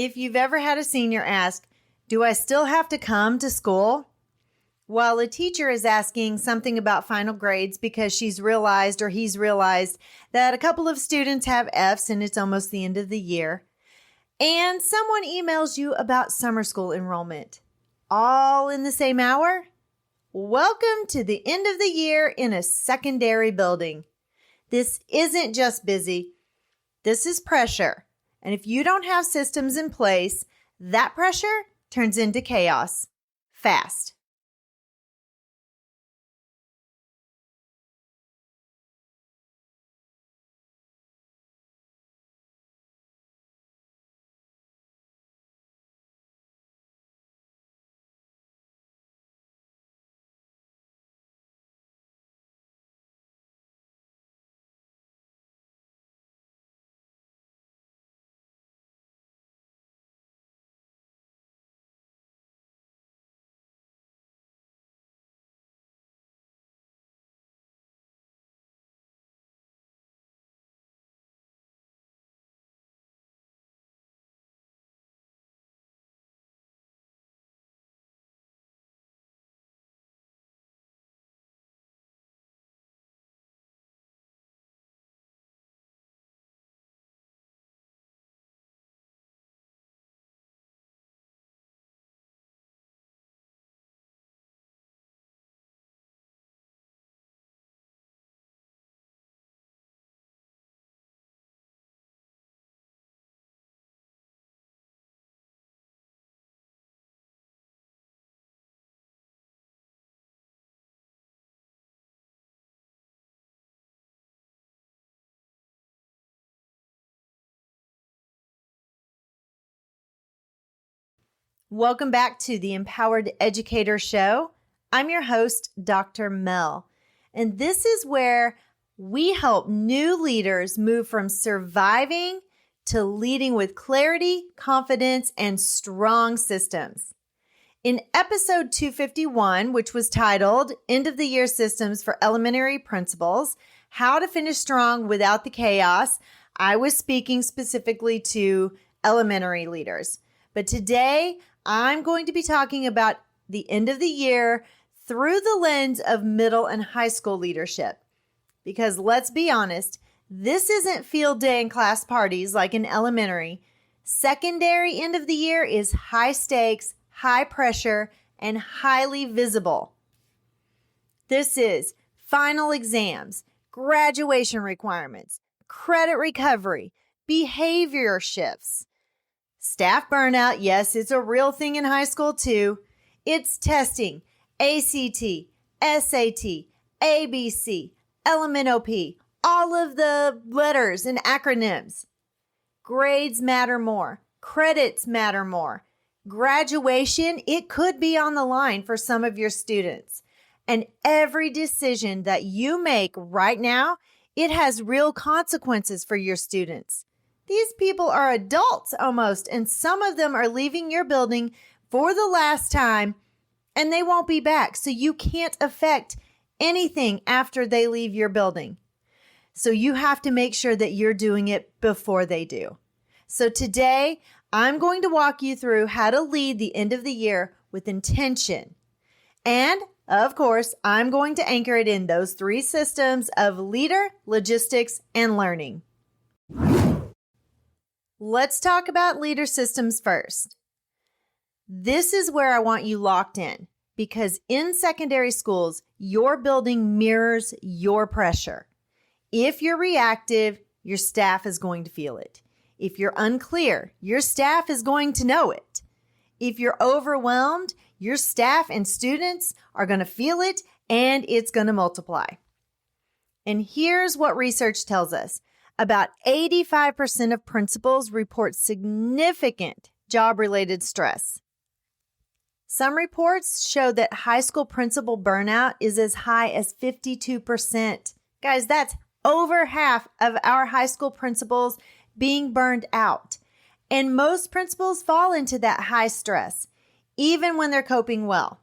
If you've ever had a senior ask, "Do I still have to come to school?" while a teacher is asking something about final grades because she's realized or he's realized that a couple of students have Fs and it's almost the end of the year, and someone emails you about summer school enrollment, all in the same hour? Welcome to the end of the year in a secondary building. This isn't just busy. This is pressure. And if you don't have systems in place, that pressure turns into chaos fast. Welcome back to the Empowered Educator Show. I'm your host, Dr. Mel, and this is where we help new leaders move from surviving to leading with clarity, confidence, and strong systems. In episode 251, which was titled End of the Year Systems for Elementary Principals, How to Finish Strong Without the Chaos, I was speaking specifically to elementary leaders. But today, I'm going to be talking about the end of the year through the lens of middle and high school leadership. Because let's be honest, this isn't field day and class parties like in elementary. Secondary end of the year is high stakes, high pressure, and highly visible. This is final exams, graduation requirements, credit recovery, behavior shifts, staff burnout. Yes, it's a real thing in high school too. It's testing, ACT, SAT, ABC, LMNOP, all of the letters and acronyms. Grades matter more. Credits matter more. Graduation, it could be on the line for some of your students. And every decision that you make right now, it has real consequences for your students. These people are adults almost, and some of them are leaving your building for the last time, and they won't be back. So you can't affect anything after they leave your building. So you have to make sure that you're doing it before they do. So today, I'm going to walk you through how to lead the end of the year with intention. And of course, I'm going to anchor it in those three systems of leader, logistics, and learning. Let's talk about leader systems first. This is where I want you locked in because in secondary schools, your building mirrors your pressure. If you're reactive, your staff is going to feel it. If you're unclear, your staff is going to know it. If you're overwhelmed, your staff and students are going to feel it and it's going to multiply. And here's what research tells us. About 85% of principals report significant job-related stress. Some reports show that high school principal burnout is as high as 52%. Guys, that's over half of our high school principals being burned out. And most principals fall into that high stress, even when they're coping well.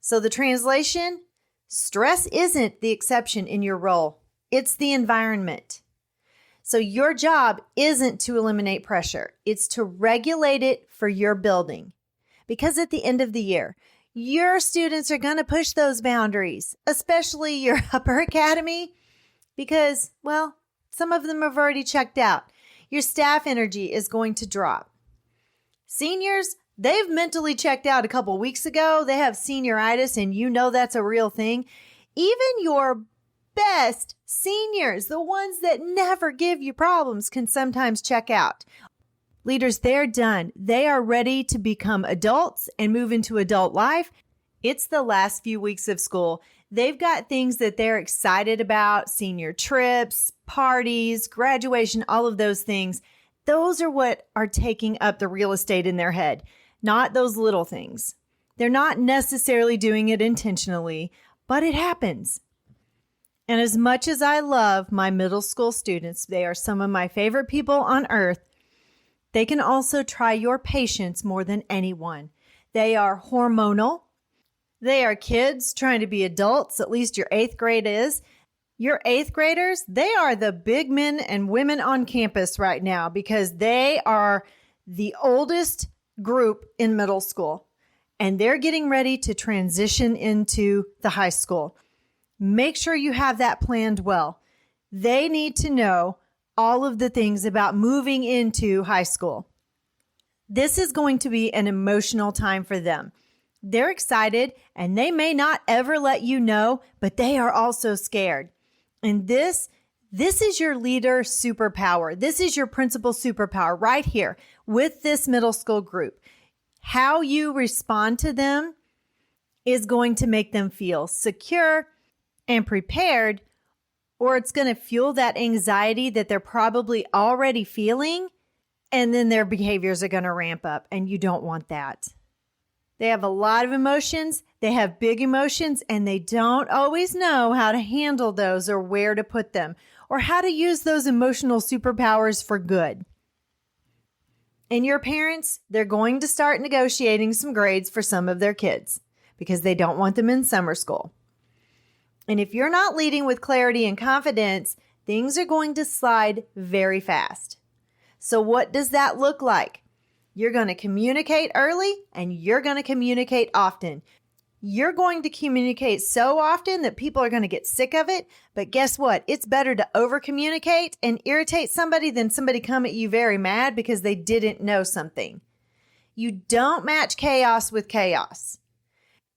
So the translation, stress isn't the exception in your role. It's the environment. So your job isn't to eliminate pressure. It's to regulate it for your building. Because at the end of the year, your students are going to push those boundaries, especially your upper academy, because, well, some of them have already checked out. Your staff energy is going to drop. Seniors, they've mentally checked out a couple weeks ago. They have senioritis, and you know that's a real thing. Even your best seniors, the ones that never give you problems, can sometimes check out. Leaders, they're done. They are ready to become adults and move into adult life. It's the last few weeks of school. They've got things that they're excited about, senior trips, parties, graduation, all of those things. Those are what are taking up the real estate in their head, not those little things. They're not necessarily doing it intentionally, but it happens. And as much as I love my middle school students, they are some of my favorite people on earth, they can also try your patience more than anyone. They are hormonal. They are kids trying to be adults, at least your 8th grade is. Your 8th graders, they are the big men and women on campus right now because they are the oldest group in middle school, and they're getting ready to transition into the high school. Make sure you have that planned well. They need to know all of the things about moving into high school. This is going to be an emotional time for them. They're excited, and they may not ever let you know, but they are also scared. And this is your leader superpower. This is your principal superpower right here with this middle school group. How you respond to them is going to make them feel secure and prepared, or it's going to fuel that anxiety that they're probably already feeling, and then their behaviors are going to ramp up, and you don't want that. They have a lot of emotions, they have big emotions, and they don't always know how to handle those or where to put them or how to use those emotional superpowers for good. And your parents, they're going to start negotiating some grades for some of their kids because they don't want them in summer school. And if you're not leading with clarity and confidence, things are going to slide very fast. So what does that look like? You're going to communicate early and you're going to communicate often. You're going to communicate so often that people are going to get sick of it. But guess what? It's better to over-communicate and irritate somebody than somebody come at you very mad because they didn't know something. You don't match chaos with chaos.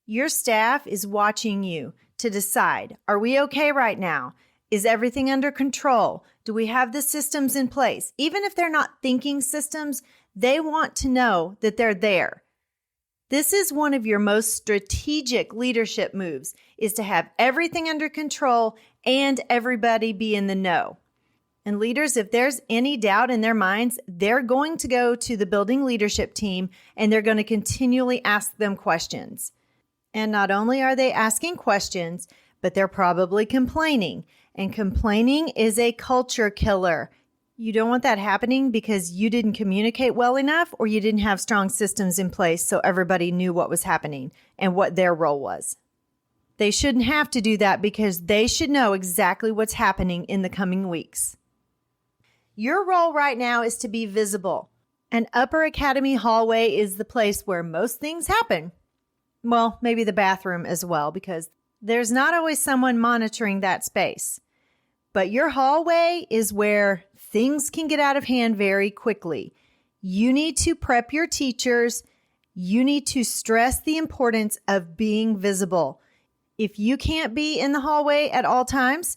Your staff is watching you to decide, are we okay right now? Is everything under control? Do we have the systems in place? Even if they're not thinking systems, they want to know that they're there. This is one of your most strategic leadership moves, is to have everything under control and everybody be in the know. And leaders, if there's any doubt in their minds, they're going to go to the building leadership team and they're going to continually ask them questions. And not only are they asking questions, but they're probably complaining. And complaining is a culture killer. You don't want that happening because you didn't communicate well enough or you didn't have strong systems in place so everybody knew what was happening and what their role was. They shouldn't have to do that because they should know exactly what's happening in the coming weeks. Your role right now is to be visible. An upper academy hallway is the place where most things happen. Well, maybe the bathroom as well, because there's not always someone monitoring that space. But your hallway is where things can get out of hand very quickly. You need to prep your teachers. You need to stress the importance of being visible. If you can't be in the hallway at all times,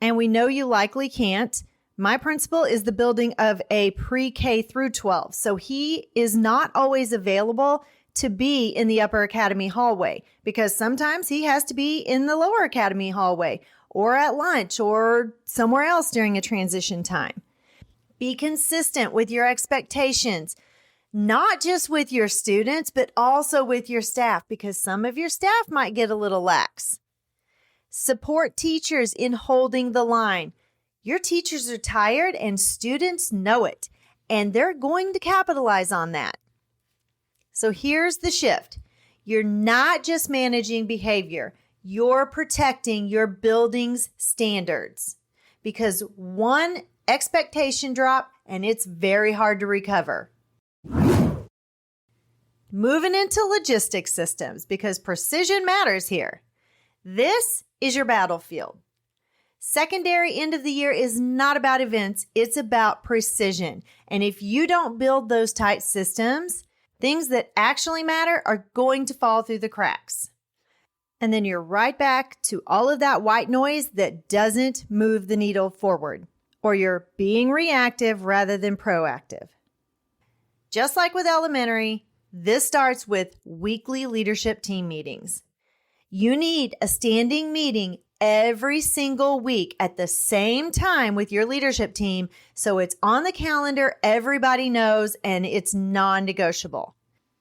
and we know you likely can't, my principal is the building of a pre-K through 12. So he is not always available to be in the upper academy hallway because sometimes he has to be in the lower academy hallway or at lunch or somewhere else during a transition time. Be consistent with your expectations, not just with your students, but also with your staff because some of your staff might get a little lax. Support teachers in holding the line. Your teachers are tired and students know it, and they're going to capitalize on that. So here's the shift. You're not just managing behavior. You're protecting your building's standards because one expectation drop, and it's very hard to recover. Moving into logistics systems, because precision matters here. This is your battlefield. Secondary end of the year is not about events, it's about precision. And if you don't build those tight systems, things that actually matter are going to fall through the cracks. And then you're right back to all of that white noise that doesn't move the needle forward, or you're being reactive rather than proactive. Just like with elementary, this starts with weekly leadership team meetings. You need a standing meeting every single week at the same time with your leadership team, so it's on the calendar, everybody knows, and it's non-negotiable.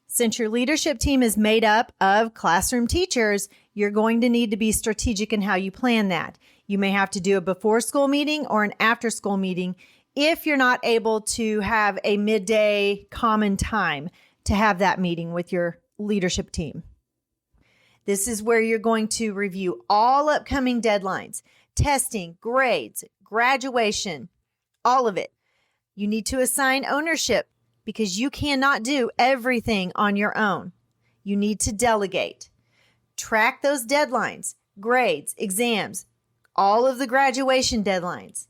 Since your leadership team is made up of classroom teachers, you're going to need to be strategic in how you plan that. You may have to do a before school meeting or an after school meeting if you're not able to have a midday common time to have that meeting with your leadership team. This is where you're going to review all upcoming deadlines, testing, grades, graduation, all of it. You need to assign ownership because you cannot do everything on your own. You need to delegate. Track those deadlines, grades, exams, all of the graduation deadlines.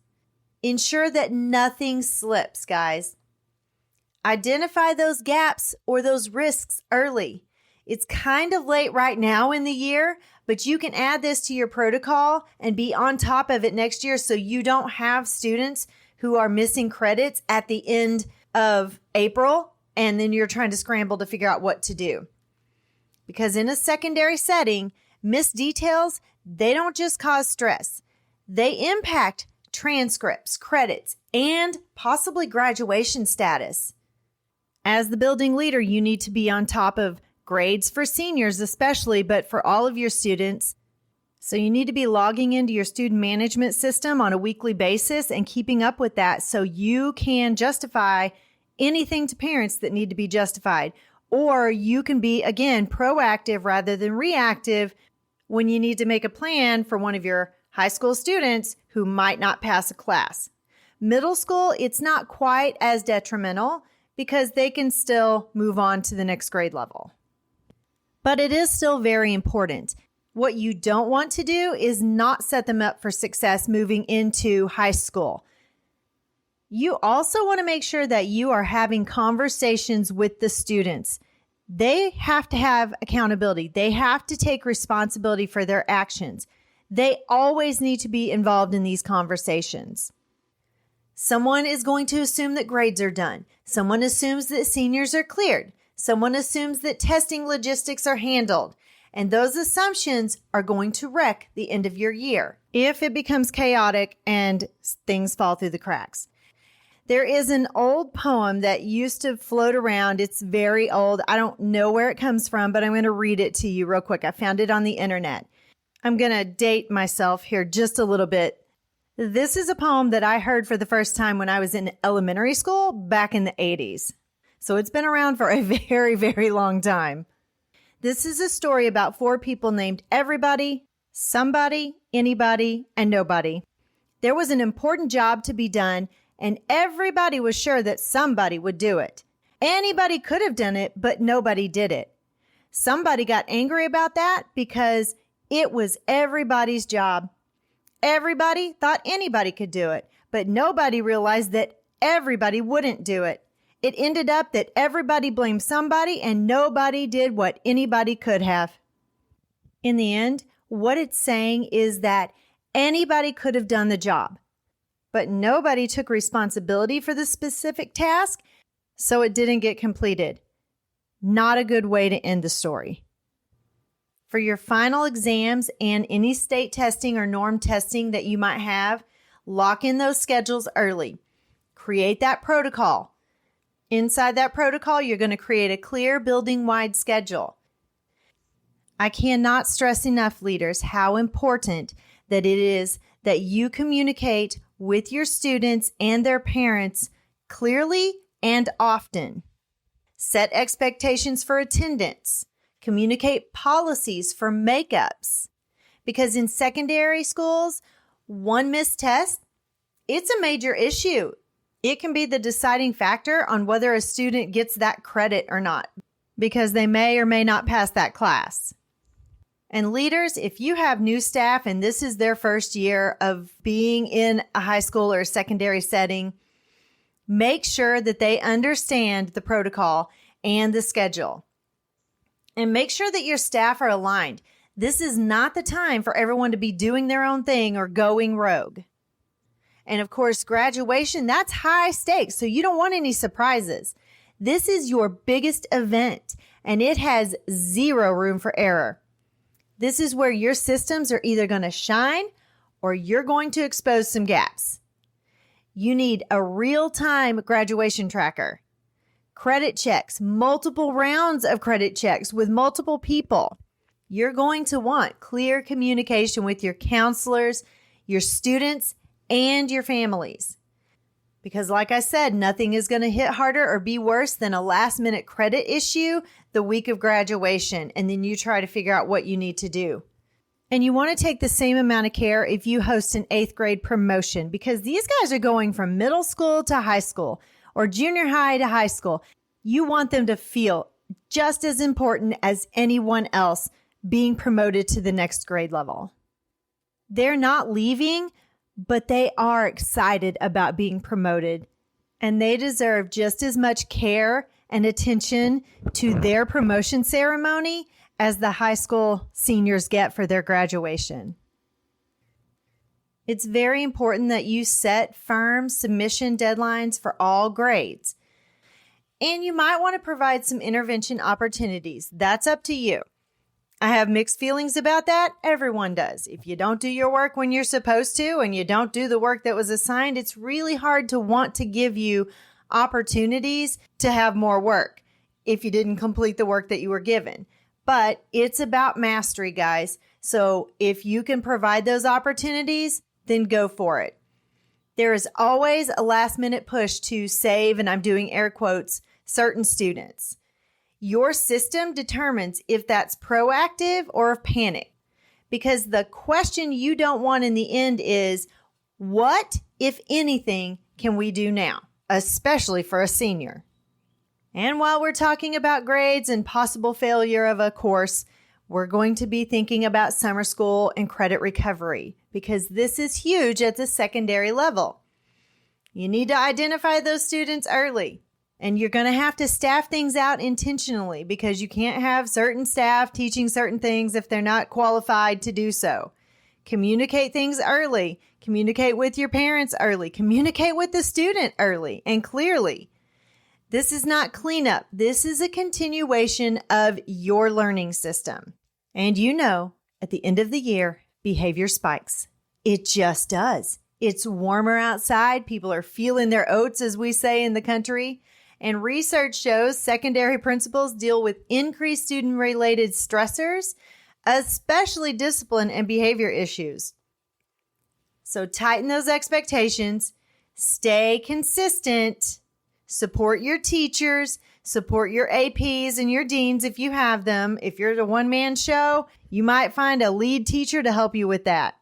Ensure that nothing slips, guys. Identify those gaps or those risks early. It's kind of late right now in the year, but you can add this to your protocol and be on top of it next year so you don't have students who are missing credits at the end of April, and then you're trying to scramble to figure out what to do. Because in a secondary setting, missed details, they don't just cause stress. They impact transcripts, credits, and possibly graduation status. As the building leader, you need to be on top of grades for seniors especially, but for all of your students. So you need to be logging into your student management system on a weekly basis and keeping up with that so you can justify anything to parents that need to be justified. Or you can be, again, proactive rather than reactive when you need to make a plan for one of your high school students who might not pass a class. Middle school, it's not quite as detrimental because they can still move on to the next grade level. But it is still very important. What you don't want to do is not set them up for success moving into high school. You also want to make sure that you are having conversations with the students. They have to have accountability. They have to take responsibility for their actions. They always need to be involved in these conversations. Someone is going to assume that grades are done. Someone assumes that seniors are cleared. Someone assumes that testing logistics are handled. And those assumptions are going to wreck the end of your year if it becomes chaotic and things fall through the cracks. There is an old poem that used to float around. It's very old. I don't know where it comes from, but I'm going to read it to you real quick. I found it on the internet. I'm going to date myself here just a little bit. This is a poem that I heard for the first time when I was in elementary school back in the 80s. So it's been around for a very, very long time. This is a story about 4 people named Everybody, Somebody, Anybody, and Nobody. There was an important job to be done, and everybody was sure that somebody would do it. Anybody could have done it, but nobody did it. Somebody got angry about that because it was everybody's job. Everybody thought anybody could do it, but nobody realized that everybody wouldn't do it. It ended up that everybody blamed somebody and nobody did what anybody could have. In the end, what it's saying is that anybody could have done the job, but nobody took responsibility for the specific task, so it didn't get completed. Not a good way to end the story. For your final exams and any state testing or norm testing that you might have, lock in those schedules early. Create that protocol. Inside that protocol, you're going to create a clear building-wide schedule. I cannot stress enough, leaders, how important that it is that you communicate with your students and their parents clearly and often. Set expectations for attendance. Communicate policies for makeups. Because in secondary schools, one missed test it's a major issue. It can be the deciding factor on whether a student gets that credit or not, because they may or may not pass that class. And leaders, if you have new staff and this is their first year of being in a high school or a secondary setting, make sure that they understand the protocol and the schedule. And make sure that your staff are aligned. This is not the time for everyone to be doing their own thing or going rogue. And of course, graduation, that's high stakes, so you don't want any surprises. This is your biggest event, and it has zero room for error. This is where your systems are either going to shine or you're going to expose some gaps. You need a real-time graduation tracker, credit checks, multiple rounds of credit checks with multiple people. You're going to want clear communication with your counselors, your students, and your families. Because like I said, nothing is going to hit harder or be worse than a last-minute credit issue the week of graduation, and then you try to figure out what you need to do. And you want to take the same amount of care if you host an 8th grade promotion, because these guys are going from middle school to high school or junior high to high school. You want them to feel just as important as anyone else being promoted to the next grade level. They're not leaving, but they are excited about being promoted, and they deserve just as much care and attention to their promotion ceremony as the high school seniors get for their graduation. It's very important that you set firm submission deadlines for all grades. And you might want to provide some intervention opportunities. That's up to you. I have mixed feelings about that. Everyone does. If you don't do your work when you're supposed to and you don't do the work that was assigned, it's really hard to want to give you opportunities to have more work if you didn't complete the work that you were given. But it's about mastery, guys. So if you can provide those opportunities, then go for it. There is always a last-minute push to save, and I'm doing air quotes, certain students. Your system determines if that's proactive or panic, because the question you don't want in the end is, what, if anything, can we do now, especially for a senior? And while we're talking about grades and possible failure of a course, we're going to be thinking about summer school and credit recovery, because this is huge at the secondary level. You need to identify those students early. And you're going to have to staff things out intentionally, because you can't have certain staff teaching certain things if they're not qualified to do so. Communicate things early. Communicate with your parents early. Communicate with the student early and clearly. This is not cleanup. This is a continuation of your learning system. And you know, at the end of the year, behavior spikes. It just does. It's warmer outside. People are feeling their oats, as we say in the country. And research shows secondary principals deal with increased student-related stressors, especially discipline and behavior issues. So tighten those expectations, stay consistent, support your teachers, support your APs and your deans if you have them. If you're the one-man show, you might find a lead teacher to help you with that.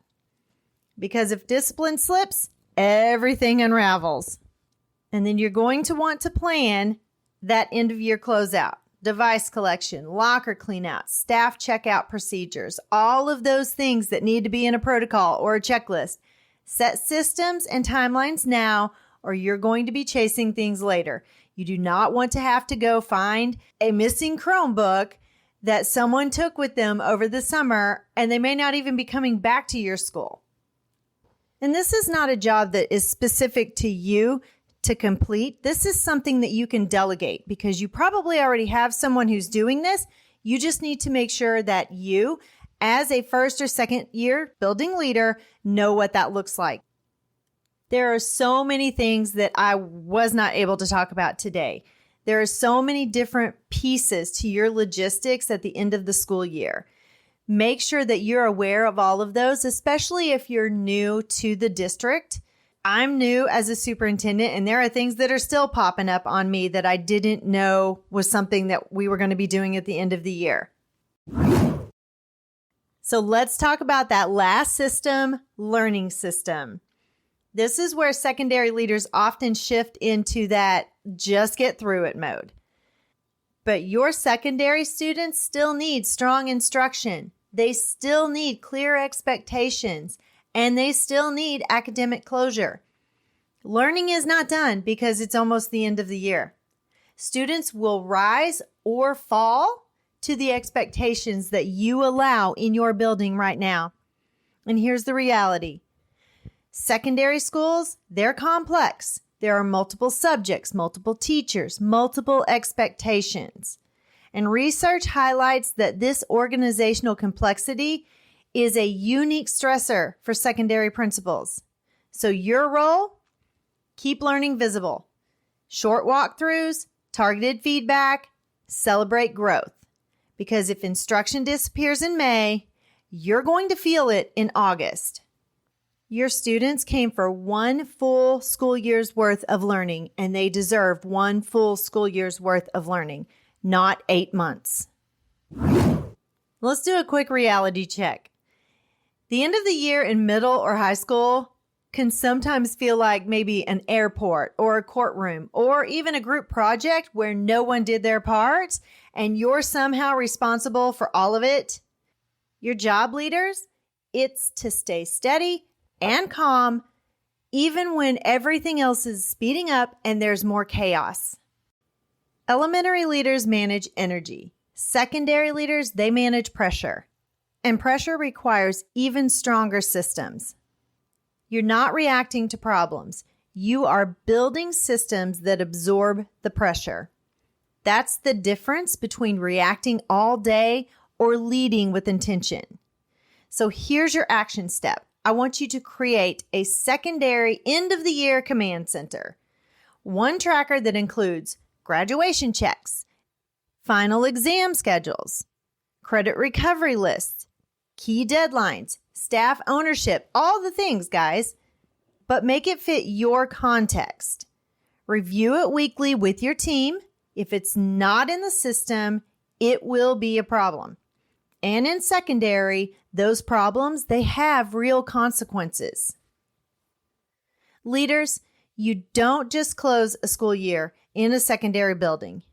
Because if discipline slips, everything unravels. And then you're going to want to plan that end of year closeout, device collection, locker cleanout, staff checkout procedures, all of those things that need to be in a protocol or a checklist. Set systems and timelines now, or you're going to be chasing things later. You do not want to have to go find a missing Chromebook that someone took with them over the summer, and they may not even be coming back to your school. And this is not a job that is specific to you to complete. This is something that you can delegate, because you probably already have someone who's doing this. You just need to make sure that you, as a first or second year building leader, know what that looks like. There are so many things that I was not able to talk about today. There are so many different pieces to your logistics at the end of the school year. Make sure that you're aware of all of those, especially if you're new to the district. I'm new as a superintendent, and there are things that are still popping up on me that I didn't know was something that we were going to be doing at the end of the year. So let's talk about that last system, learning system. This is where secondary leaders often shift into that just get through it mode. But your secondary students still need strong instruction. They still need clear expectations, and they still need academic closure. Learning is not done because it's almost the end of the year. Students will rise or fall to the expectations that you allow in your building right now. And here's the reality. Secondary schools, they're complex. There are multiple subjects, multiple teachers, multiple expectations. And research highlights that this organizational complexity is a unique stressor for secondary principals. So your role, keep learning visible. Short walkthroughs, targeted feedback, celebrate growth. Because if instruction disappears in May, you're going to feel it in August. Your students came for one full school year's worth of learning, and they deserve one full school year's worth of learning, not 8 months. Let's do a quick reality check. The end of the year in middle or high school can sometimes feel like maybe an airport or a courtroom or even a group project where no one did their part and you're somehow responsible for all of it. Your job leaders, it's to stay steady and calm even when everything else is speeding up and there's more chaos. Elementary leaders manage energy. Secondary leaders, they manage pressure. And pressure requires even stronger systems. You're not reacting to problems. You are building systems that absorb the pressure. That's the difference between reacting all day or leading with intention. So here's your action step. I want you to create a secondary end-of-the-year command center. One tracker that includes graduation checks, final exam schedules, credit recovery lists, key deadlines, staff ownership, all the things, guys. But make it fit your context. Review it weekly with your team. If it's not in the system, it will be a problem. And in secondary, those problems, they have real consequences. Leaders, you don't just close a school year in a secondary building.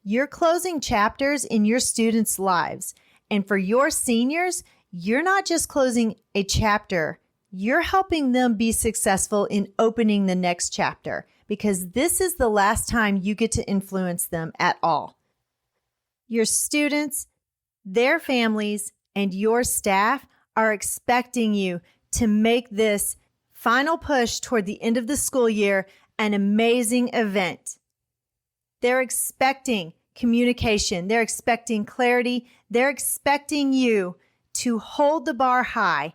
You're closing chapters in your students' lives. And for your seniors, you're not just closing a chapter, you're helping them be successful in opening the next chapter because this is the last time you get to influence them at all. Your students, their families, and your staff are expecting you to make this final push toward the end of the school year an amazing event. They're expecting communication. They're expecting clarity. They're expecting you to hold the bar high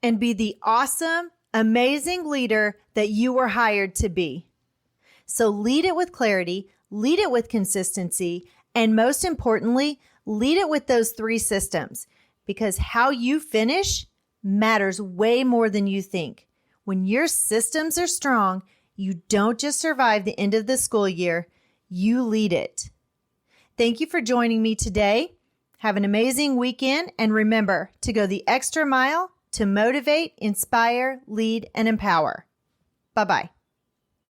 and be the awesome, amazing leader that you were hired to be. So lead it with clarity, lead it with consistency, and most importantly, lead it with those 3 systems because how you finish matters way more than you think. When your systems are strong, you don't just survive the end of the school year, you lead it. Thank you for joining me today. Have an amazing weekend, and remember to go the extra mile to motivate, inspire, lead, and empower. Bye-bye.